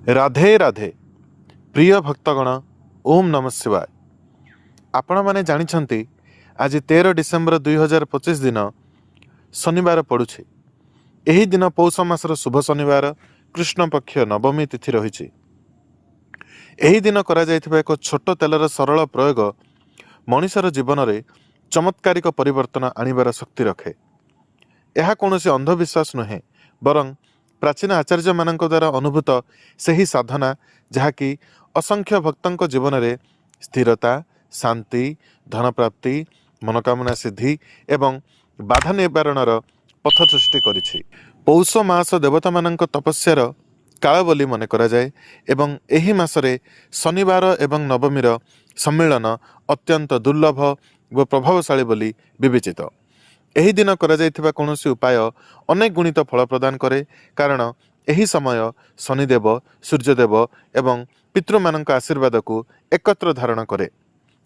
राधे राधे प्रिय भक्तगण ओम नमः शिवाय। आपण माने जानिछंती आज 13 डिसेम्बर 2025 दिन शनिवार पड़ुछि। एही दिन पौष मासर शुभ शनिवार कृष्ण पक्ष नवमी तिथि रही। एही दिन करा जायथिबा एक छोट तेलर सरल प्रयोग मनुष्यर जीवन में चमत्कारिक परिवर्तन आनिबार शक्ति रखे। यह कौन अंधविश्वास नुहे बरं प्राचीन आचार्य मान द्वारा अनुभूत सही साधना जहाँकि असंख्य भक्तों जीवन में स्थिरता, शांति, धन प्राप्ति, मनोकामना सिद्धि एवं बाधा निवारणर पथ सृष्टि करिछि। पौष मास देवता मानक तपस्यार काल बोली मन कराए एवं एही मासरे शनिवार एवं नवमीर सम्मिलन अत्यंत दुर्लभ व प्रभावशाली बोली विवेचित। एही दिन करा जायथिबा कौनसी उपाय अनेक गुणित फल प्रदान करे, कारण एही समय शनिदेव, सूर्यदेव एवं पितृमानक आशीर्वाद को एकत्र धारण करे।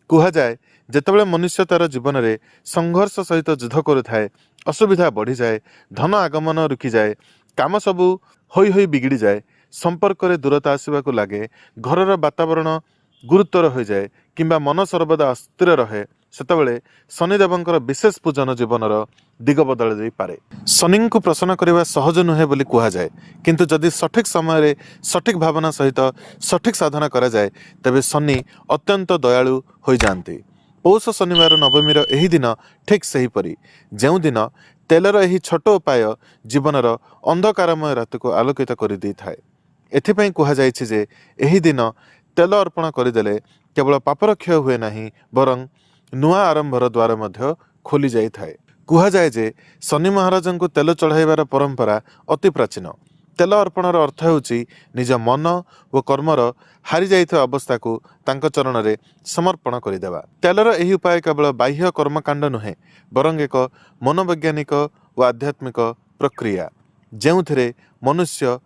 कुहा जाए जेतेबेले मनुष्य तार जीवन में संघर्ष सहित युद्ध करुଥାଏ, असुविधा बढ़ी जाए, धन आगमन रुकी जाए, काम सबू होई होई बिगड़ी जाए, संपर्क में दूरता आसवाक लगे, घरर वातावरण गुरुतर हो जाए किंबा मन सर्वदा अस्थिर रहे, सेतबेले शनिदेवंकर विशेष पूजन जीवनर दिग बदल दे पारे। शनि को प्रसन्न करने सहज नुहे बोली कहा जाए, किंतु जदि सठिक समय सठिक भावना सहित सठिक साधना करा जाए तेबे शनि अत्यंत दयालु हो जाती। पौष शनिवार नवमीर एही दिन ठीक सेहीपरि ଯେଉଁ दिन तेलर ଏହି छोट उपाय जीवनर अंधकारमय रात को आलोकित कर दी थाए। एथिपाई कुहाଯାଇଛି जे एही दिन तेल अर्पण करदेले केवल पापर क्षय हुए नहीं बरं नुआ आरंभर द्वार मध्य खोली जाई थाए। कुहाଯାଏ जे शनि महाराज को तेल चढ़ाइबार परंपरा अति प्राचीन। तेल अर्पणर अर्थ ହେଉଛି निज मन व कर्मर हारी जाइଥିବା अवस्था को तांक चरण में समर्पण करदेवा। तेलर एही उपाय केवल बाह्य कर्मकांड नुहे बरं एक मनोवैज्ञानिक व आध्यात्मिक प्रक्रिया, ଯେଉଁଥିରେ मनुष्य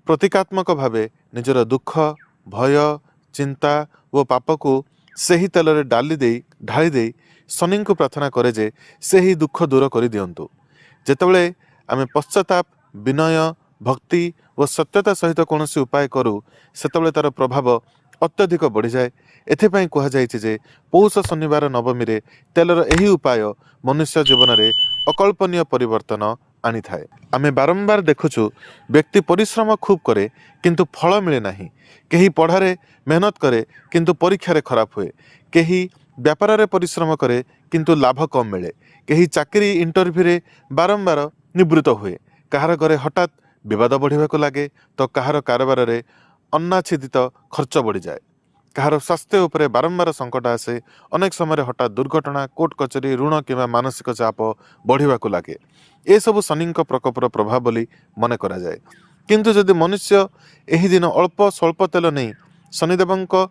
प्रतीकात्मक भावे निजर दुख, भय, चिंता व पाप को सही तेल ढाली दे शनि को प्रार्थना करे जे से ही दुख दूर कर दियंतु। जेतेबेले आमे पश्चाताप, विनय, भक्ति व सत्यता सहित कौन उपाय करूँ सेतेबेले तार प्रभाव अत्यधिक बढ़ी जाए। एथिपाई कुहाଯାଇଛି जे पौष शनिवार नवमी रे तेलर एही उपाय मनुष्य जीवन में अकल्पनीय परिवर्तन आनी थाए। आमे बारंबार देखुछु व्यक्ति परिश्रम खूब करे किंतु फल मिले नहीं, केही पढ़ारे मेहनत करे किंतु परीक्षा खराब हुए, केही व्यापार रे परिश्रम करे किंतु लाभ कम मिले, केही चाकरी इंटरव्यू रे बारंबार निवृत्त हुए, कहार घरे हठात विवाद बढ़िबाको लागे तो कहार कारोबार रे अन्नाच्छेदित खर्च बढ़ी जाए, कहार स्वास्थ्य उपरे बारंबार संकट आसे, अनेक समय हठात दुर्घटना, कोर्ट कचेरी, ऋण किंवा मानसिक चाप बढ़िबाको लागे। ए सब शनि प्रकोपर प्रभाव बोली मन करा जाए। किंतु जदि मनुष्य एही दिन अल्प स्वल्प तेल नहीं शनिदेव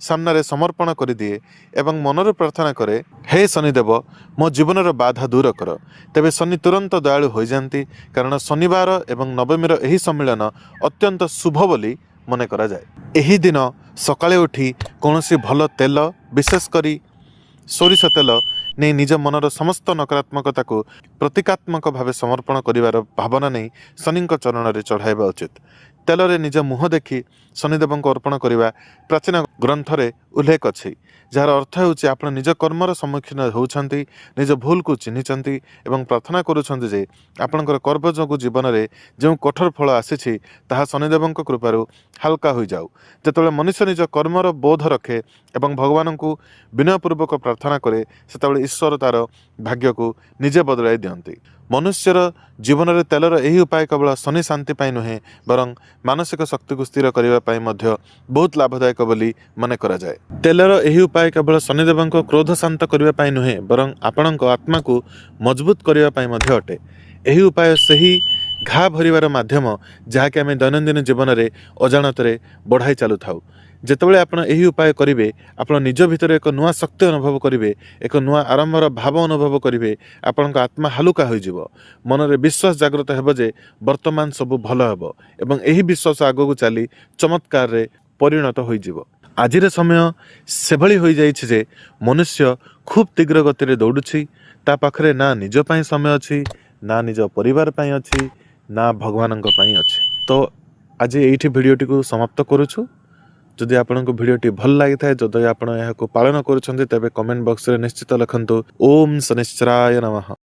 सामने समर्पण कर दिए एवं मनर प्रार्थना करे, हे शनिदेव मो जीवन बाधा दूर कर, तेबे शनि तुरंत दयालु हो जाती, कारण शनिवार एवं नवमीर एही सम्मिलन अत्यंत शुभ बोली मन करा जाए। एही दिन सकाळे उठी कौनसी भल तेल, विशेषकर सोरिष तेल नहीं निज मनर समस्त नकारात्मकता को प्रतीकात्मक भावे समर्पण करिवार भावना नहीं शनि चरण में चढ़ाइबा उचित। तेलरे निज मुह देखि शनिदेव को अर्पण करने प्राचीन ग्रंथरे उल्लेख अच्छी, जार अर्थ होउछि आपण निज कर्मर सम्मुखीन होउछंती, निज भूल को चिन्हिचंती एवं प्रार्थना करुछंती जे आपणकर कर्म जोगु जीवन में जो कठोर फल आसीछि ताहा शनिदेव कृपारु हालका हो जाऊ। जेतेबेले मनुष्य निज कर्मर बोध रखे एवं भगवान को विनयपूर्वक प्रार्थना करे सेतेबेले ईश्वर तार भाग्य को निजे बदलाई दियंती। मनुष्यर जीवन में तेलर यही उपाय केवल शनि शांति पाई नुहे बरं मानसिक शक्ति को स्थिर करने मध्य बहुत लाभदायक बोली मन करा जाए। तेलर यही उपाय केवल शनिदेव क्रोध शांत करने नुहे बरं आपण आत्मा को मजबूत करने मध्य अटे। यही उपाय सही घा भरिवार माध्यम जहाँकि आम दैनंदिन जीवन में अजाणत बढ़ाई चलु थाउ। जेतेबेले आपण एही उपाय करिवे आपण निज भितर एक नुआ शक्ति अनुभव करिवे, एक नुआ आरंभर भाव अनुभव करिवे, आपणक आत्मा हालुका हो जिवो, मन रे विश्वास जागृत हेबो जे वर्तमान सब भल हेबो एवं एही विश्वास आगो चली चमत्कार रे परिणत हो जिवो। आजिर समय सेभली हो जाइछि जे मनुष्य खूब तीव्र गति रे दौड़ुछि, ता पाखरे ना निज समय अछि, ना निज परिवार पई अछि, ना भगवानक पई अछि। तो ଆଜି ଏଇଠି ଭିଡ଼ିଓଟିକୁ ସମାପ୍ତ କରୁଛୁ। ଯଦି ଆପଣଙ୍କୁ ଭିଡ଼ିଓଟି ଭଲ ଲାଗିଥାଏ, ଯଦି ଆପଣ ଏହାକୁ ପାଳନ କରୁଛନ୍ତି, ତେବେ କମେଣ୍ଟ ବକ୍ସରେ ନିଶ୍ଚିତ ଲେଖନ୍ତୁ ଓମ୍ ଶନିଶ୍ଚରାୟ ନମଃ।